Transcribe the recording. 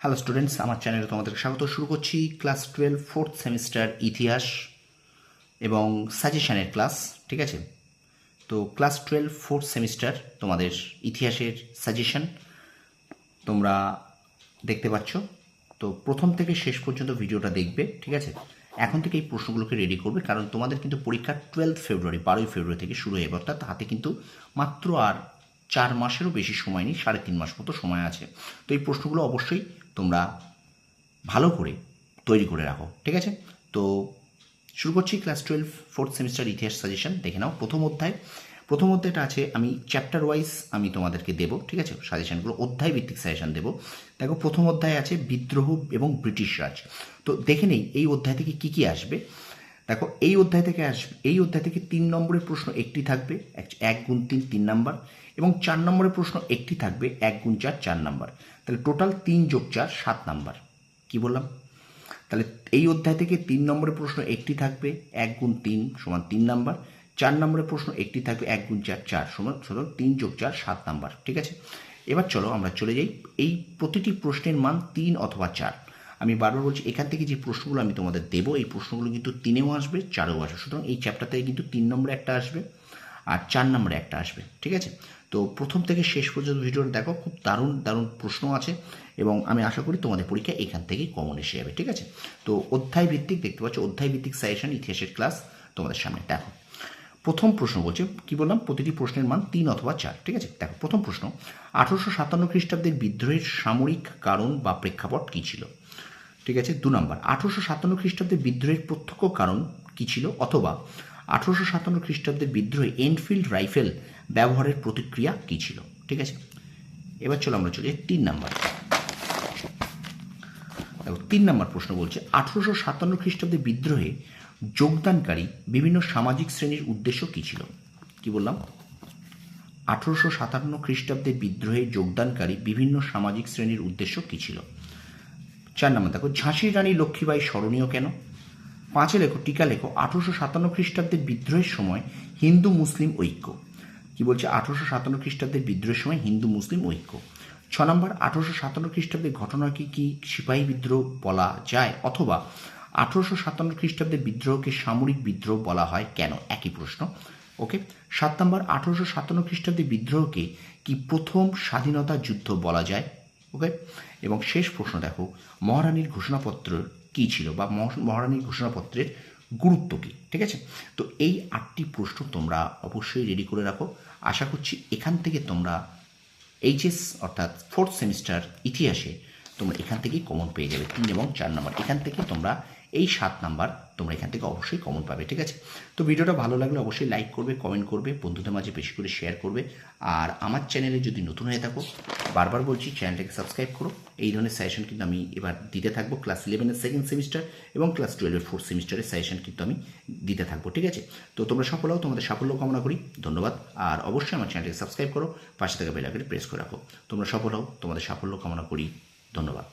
Hello students, আমার চ্যানেলে তোমাদের স্বাগত। শুরু করছি ক্লাস 12 ফোর্থ সেমিস্টার ইতিহাস এবং সাজেশনের ক্লাস। ঠিক আছে, তো ক্লাস 12 ফোর্থ সেমিস্টার তোমাদের ইতিহাসের সাজেশন তোমরা দেখতে পাচ্ছ। তো প্রথম থেকে শেষ পর্যন্ত ভিডিওটা দেখবে। ঠিক আছে, এখন থেকে এই প্রশ্নগুলোকে রেডি করবে, কারণ তোমাদের কিন্তু পরীক্ষা 12 ফেব্রুয়ারি 12ই ফেব্রুয়ারি থেকে শুরু হয়ে, অর্থাৎ হাতে কিন্তু মাত্র আর 4 মাসেরও বেশি সময় নেই, 3.5 মাস মতো সময় আছে। তো এই প্রশ্নগুলো অবশ্যই তোমরা ভালো করে তৈরি করে রাখো। ঠিক আছে, তো শুরু করছি ক্লাস 12 ফোর্থ সেমিস্টার ইতিহাস সাজেশন। দেখে নাও প্রথম অধ্যায়টা আছে, আমি চ্যাপ্টার ওয়াইজ আমি তোমাদেরকে দেবো। ঠিক আছে, সাজেশনগুলো অধ্যায় ভিত্তিক সাজেশন দেবো। দেখো, প্রথম অধ্যায় আছে বিদ্রোহ এবং ব্রিটিশ রাজ। তো দেখে নেই এই অধ্যায় থেকে কী কী আসবে। দেখো, এই অধ্যায় থেকে 3 নম্বরের প্রশ্ন একটি থাকবে, 1 গুণ 3 3 নাম্বার, এবং 4 নম্বরের প্রশ্ন একটি থাকবে, 1 গুণ 4 4 নাম্বার। তাহলে টোটাল 3 যোগ 4 7 নাম্বার। কি বললাম? তাহলে এই অধ্যায় থেকে 3 নম্বরের প্রশ্ন একটি থাকবে, 1 গুণ 3 সমান 3 নাম্বার। 4 নম্বরের প্রশ্ন একটি থাকবে, 1 গুণ 4 4 সমান 3 যোগ 4 7 নাম্বার। ঠিক আছে, এবার চলো আমরা চলে যাই। এই প্রতিটি প্রশ্নের মান 3 অথবা 4। আমি বারবার বলছি, এখান থেকে যে প্রশ্নগুলো আমি তোমাদের দেবো, এই প্রশ্নগুলো কিন্তু 3এও আসবে, 4এও আসবে। সুতরাং এই চ্যাপ্টার থেকে কিন্তু 3 নম্বরে একটা আসবে আর 4 নম্বরে একটা আসবে। ঠিক আছে, তো প্রথম থেকে শেষ পর্যন্ত ভিডিওটা দেখো, খুব দারুণ দারুণ প্রশ্ন আছে এবং আমি আশা করি তোমাদের পরীক্ষা এখান থেকেই কমন এসে যাবে। ঠিক আছে, তো অধ্যায় ভিত্তিক দেখতে পাচ্ছ, অধ্যায় ভিত্তিক সাজেশন ইতিহাসের ক্লাস তোমাদের সামনে। দেখো, প্রথম প্রশ্ন বলছে, কি বললাম, প্রতিটি প্রশ্নের মান 3 অথবা 4। ঠিক আছে, দেখো প্রথম প্রশ্ন, 1857 খ্রিস্টাব্দের বিদ্রোহের সামরিক কারণ বা প্রেক্ষাপট কী ছিল? ঠিক আছে, 2 নম্বর, 1857 খ্রিস্টাব্দের বিদ্রোহের প্রত্যক্ষ কারণ কী ছিল, অথবা 1857 খ্রিস্টাব্দের বিদ্রোহে এনফিল্ড রাইফেল ব্যবহারের প্রতিক্রিয়া কী ছিল? ঠিক আছে, এবার চলো আমরা চলে যাই 3 নাম্বার। দেখো, 3 নম্বর প্রশ্ন বলছে, 1857 খ্রিস্টাব্দের বিদ্রোহে যোগদানকারী বিভিন্ন সামাজিক শ্রেণীর উদ্দেশ্য কী ছিল? কি বললাম? 1857 খ্রিস্টাব্দের বিদ্রোহে যোগদানকারী বিভিন্ন সামাজিক শ্রেণীর উদ্দেশ্য কী ছিল? 4 নম্বর, দেখো, ঝাঁসির রানী লক্ষ্মীবাঈ স্মরণীয় কেন? 5 লেখো, টিকা লেখো, 1857 খ্রিস্টাব্দের বিদ্রোহের সময় হিন্দু মুসলিম ঐক্য। কি বলছে? 1857 খ্রিস্টাব্দের বিদ্রোহের সময় হিন্দু মুসলিম ঐক্য। 6 নম্বর, 1857 খ্রিস্টাব্দের ঘটনাকে কি সিপাহী বিদ্রোহ বলা যায়, অথবা 1857 খ্রিস্টাব্দের বিদ্রোহকে সামরিক বিদ্রোহ বলা হয় কেন? একই প্রশ্ন। ওকে। 7 নম্বর, 1857 খ্রিস্টাব্দের বিদ্রোহকে কি প্রথম স্বাধীনতা যুদ্ধ বলা যায়? ওকে। এবং শেষ প্রশ্ন দেখো, মহারানীর ঘোষণাপত্র কী ছিল, বা মহারানীর ঘোষণাপত্রের গুরুত্ব কী? ঠিক আছে, তো এই 8টি প্রশ্ন তোমরা অবশ্যই রেডি করে রাখো। আশা করছি এখান থেকে তোমরা এইচএস অর্থাৎ ফোর্থ সেমিস্টার ইতিহাসে তোমরা এখান থেকেই কমন পেয়ে যাবে। 3 এবং 4 নম্বর এখান থেকে তোমরা, এই 7 নাম্বার তোমরা এখান থেকে অবশ্যই কমন পাবে। ঠিক আছে, তো ভিডিওটা ভালো লাগলে অবশ্যই লাইক করবে, কমেন্ট করবে, বন্ধুদের মাঝে বেশি করে শেয়ার করবে। আর আমার চ্যানেলে যদি নতুন হয়ে থাকো, বারবার বলছি চ্যানেলটাকে সাবস্ক্রাইব করো। এই ধরনের সাজেশন কিন্তু আমি এবার দিতে থাকবো। ক্লাস 11-এর সেকেন্ড সেমিস্টার এবং ক্লাস 12-এর ফোর্থ সেমিস্টারের সাজেশন কিন্তু আমি দিতে থাকবো। ঠিক আছে, তো তোমরা সফল হও, তোমাদের সাফল্য কামনা করি। ধন্যবাদ। আর অবশ্যই আমার চ্যানেলটাকে সাবস্ক্রাইব করো, পাশে থাকা বেল আইকনটি প্রেস করে রাখো। তোমরা সফল হও, তোমাদের সাফল্য কামনা করি। ধন্যবাদ।